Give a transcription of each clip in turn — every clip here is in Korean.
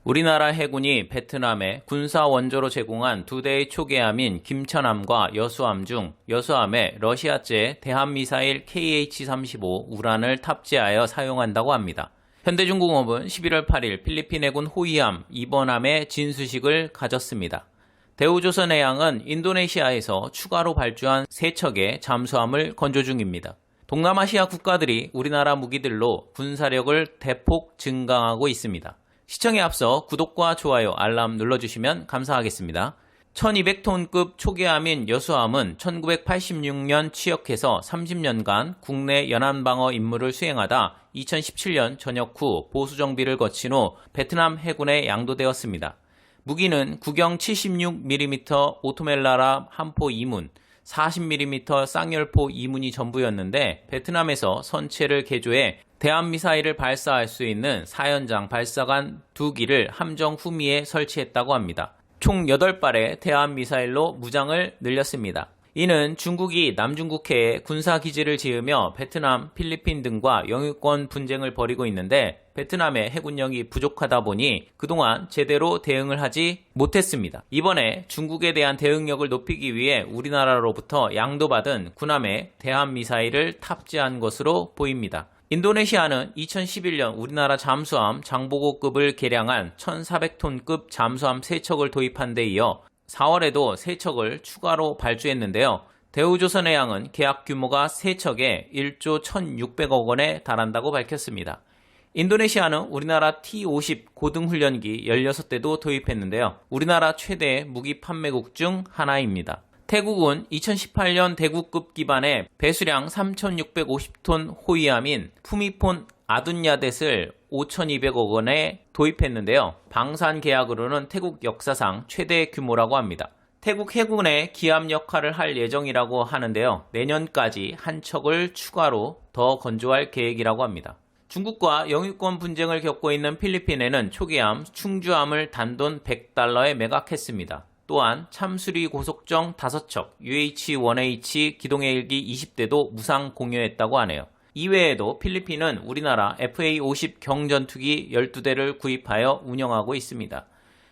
우리나라 해군이 베트남에 군사 원조로 제공한 두 대의 초계함인 김천함과 여수함 중 여수함에 러시아제 대한미사일 KH-35 우란을 탑재하여 사용한다고 합니다. 현대중공업은 11월 8일 필리핀 해군 호위함 2번함의 진수식을 가졌습니다. 대우조선해양은 인도네시아에서 추가로 발주한 3척의 잠수함을 건조 중입니다. 동남아시아 국가들이 우리나라 무기들로 군사력을 대폭 증강하고 있습니다. 시청에 앞서 구독과 좋아요, 알람 눌러주시면 감사하겠습니다. 1200톤급 초계함인 여수함은 1986년 취역해서 30년간 국내 연안방어 임무를 수행하다 2017년 전역 후 보수정비를 거친 후 베트남 해군에 양도되었습니다. 무기는 구경 76mm 오토멜라라 함포 2문, 40mm 쌍열포 2문이 전부였는데 베트남에서 선체를 개조해 대한미사일을 발사할 수 있는 4연장 발사관 2기를 함정 후미에 설치했다고 합니다. 총 8발의 대한미사일로 무장을 늘렸습니다. 이는 중국이 남중국해에 군사기지를 지으며 베트남, 필리핀 등과 영유권 분쟁을 벌이고 있는데 베트남의 해군력이 부족하다 보니 그동안 제대로 대응을 하지 못했습니다. 이번에 중국에 대한 대응력을 높이기 위해 우리나라로부터 양도받은 군함에 대한미사일을 탑재한 것으로 보입니다. 인도네시아는 2011년 우리나라 잠수함 장보고급을 개량한 1400톤급 잠수함 3척을 도입한 데 이어 4월에도 3척을 추가로 발주했는데요. 대우조선해양은 계약 규모가 3척에 1조 1600억 원에 달한다고 밝혔습니다. 인도네시아는 우리나라 T-50 고등훈련기 16대도 도입했는데요. 우리나라 최대 무기 판매국 중 하나입니다. 태국은 2018년 대구급 기반의 배수량 3650톤 호위함인 푸미폰 아둔야댓을 5200억 원에 도입했는데요. 방산 계약으로는 태국 역사상 최대 규모라고 합니다. 태국 해군의 기함 역할을 할 예정이라고 하는데요. 내년까지 한 척을 추가로 더 건조할 계획이라고 합니다. 중국과 영유권 분쟁을 겪고 있는 필리핀에는 초계함 충주함을 단돈 $100에 매각했습니다. 또한 참수리 고속정 5척, UH-1H 기동헬기 20대도 무상 공여했다고 하네요. 이외에도 필리핀은 우리나라 FA-50 경전투기 12대를 구입하여 운영하고 있습니다.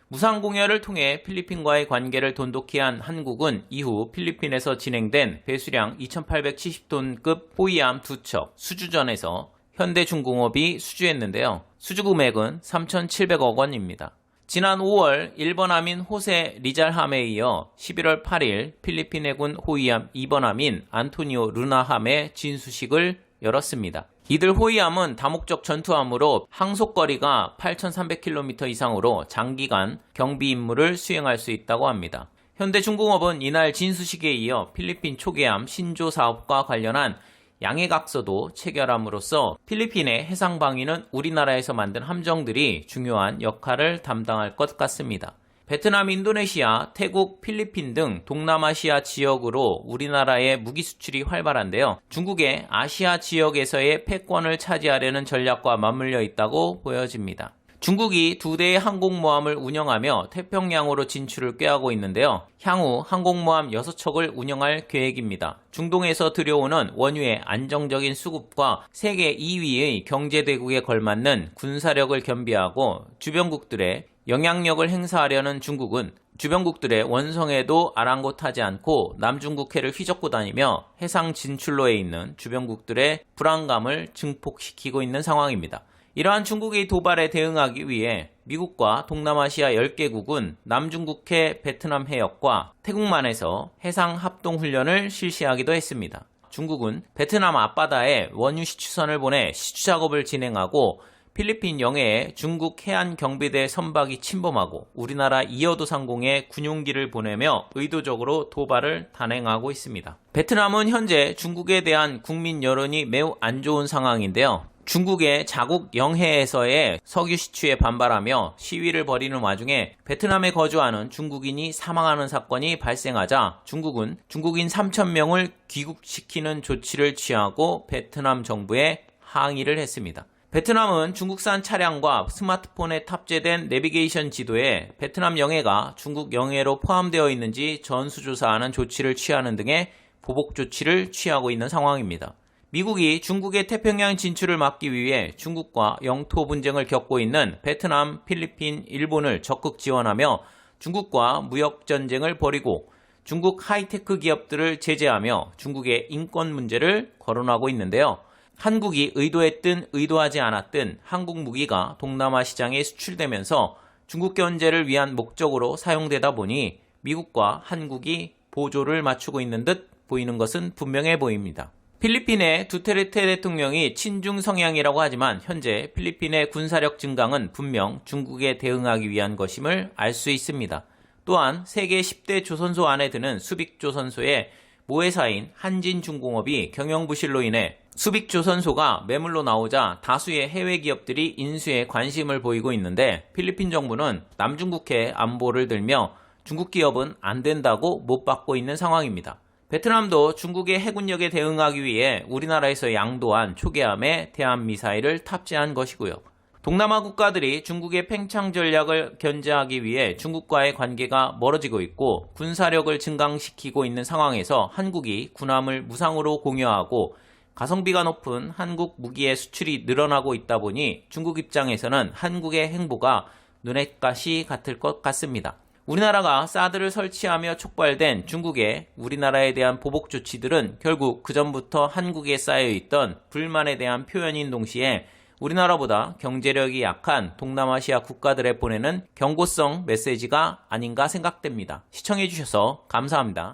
무상 공여를 통해 필리핀과의 관계를 돈독히 한 한국은 이후 필리핀에서 진행된 배수량 2870톤급 호위함 2척 수주전에서 현대중공업이 수주했는데요. 수주 금액은 3,700억 원입니다. 지난 5월 일본함인 호세 리잘함에 이어 11월 8일 필리핀 해군 호위함 2번함인 안토니오 루나함의 진수식을 열었습니다. 이들 호위함은 다목적 전투함으로 항속거리가 8,300km 이상으로 장기간 경비 임무를 수행할 수 있다고 합니다. 현대중공업은 이날 진수식에 이어 필리핀 초계함 신조 사업과 관련한 양해각서도 체결함으로써 필리핀의 해상방위는 우리나라에서 만든 함정들이 중요한 역할을 담당할 것 같습니다. 베트남, 인도네시아, 태국, 필리핀 등 동남아시아 지역으로 우리나라의 무기 수출이 활발한데요. 중국의 아시아 지역에서의 패권을 차지하려는 전략과 맞물려 있다고 보여집니다. 중국이 2대의 항공모함을 운영하며 태평양으로 진출을 꾀하고 있는데요. 향후 항공모함 6척을 운영할 계획입니다. 중동에서 들여오는 원유의 안정적인 수급과 세계 2위의 경제대국에 걸맞는 군사력을 겸비하고 주변국들의 영향력을 행사하려는 중국은 주변국들의 원성에도 아랑곳하지 않고 남중국해를 휘젓고 다니며 해상 진출로에 있는 주변국들의 불안감을 증폭시키고 있는 상황입니다. 이러한 중국의 도발에 대응하기 위해 미국과 동남아시아 10개국은 남중국해 베트남 해역과 태국만에서 해상 합동훈련을 실시하기도 했습니다. 중국은 베트남 앞바다에 원유 시추선을 보내 시추 작업을 진행하고 필리핀 영해에 중국 해안경비대 선박이 침범하고 우리나라 이어도 상공에 군용기를 보내며 의도적으로 도발을 단행하고 있습니다. 베트남은 현재 중국에 대한 국민 여론이 매우 안 좋은 상황인데요. 중국의 자국 영해에서의 석유 시추에 반발하며 시위를 벌이는 와중에 베트남에 거주하는 중국인이 사망하는 사건이 발생하자 중국은 중국인 3,000명을 귀국시키는 조치를 취하고 베트남 정부에 항의를 했습니다. 베트남은 중국산 차량과 스마트폰에 탑재된 내비게이션 지도에 베트남 영해가 중국 영해로 포함되어 있는지 전수조사하는 조치를 취하는 등의 보복 조치를 취하고 있는 상황입니다. 미국이 중국의 태평양 진출을 막기 위해 중국과 영토 분쟁을 겪고 있는 베트남, 필리핀, 일본을 적극 지원하며 중국과 무역 전쟁을 벌이고 중국 하이테크 기업들을 제재하며 중국의 인권 문제를 거론하고 있는데요. 한국이 의도했든 의도하지 않았든 한국 무기가 동남아 시장에 수출되면서 중국 견제를 위한 목적으로 사용되다 보니 미국과 한국이 보조를 맞추고 있는 듯 보이는 것은 분명해 보입니다. 필리핀의 두테르테 대통령이 친중 성향이라고 하지만 현재 필리핀의 군사력 증강은 분명 중국에 대응하기 위한 것임을 알 수 있습니다. 또한 세계 10대 조선소 안에 드는 수빅조선소의 모회사인 한진중공업이 경영부실로 인해 수빅조선소가 매물로 나오자 다수의 해외 기업들이 인수에 관심을 보이고 있는데 필리핀 정부는 남중국해 안보를 들며 중국 기업은 안 된다고 못 받고 있는 상황입니다. 베트남도 중국의 해군력에 대응하기 위해 우리나라에서 양도한 초계함에 대한미사일을 탑재한 것이고요. 동남아 국가들이 중국의 팽창 전략을 견제하기 위해 중국과의 관계가 멀어지고 있고 군사력을 증강시키고 있는 상황에서 한국이 군함을 무상으로 공유하고 가성비가 높은 한국 무기의 수출이 늘어나고 있다 보니 중국 입장에서는 한국의 행보가 눈엣 가시 같을 것 같습니다. 우리나라가 사드를 설치하며 촉발된 중국의 우리나라에 대한 보복 조치들은 결국 그전부터 한국에 쌓여있던 불만에 대한 표현인 동시에 우리나라보다 경제력이 약한 동남아시아 국가들에 보내는 경고성 메시지가 아닌가 생각됩니다. 시청해주셔서 감사합니다.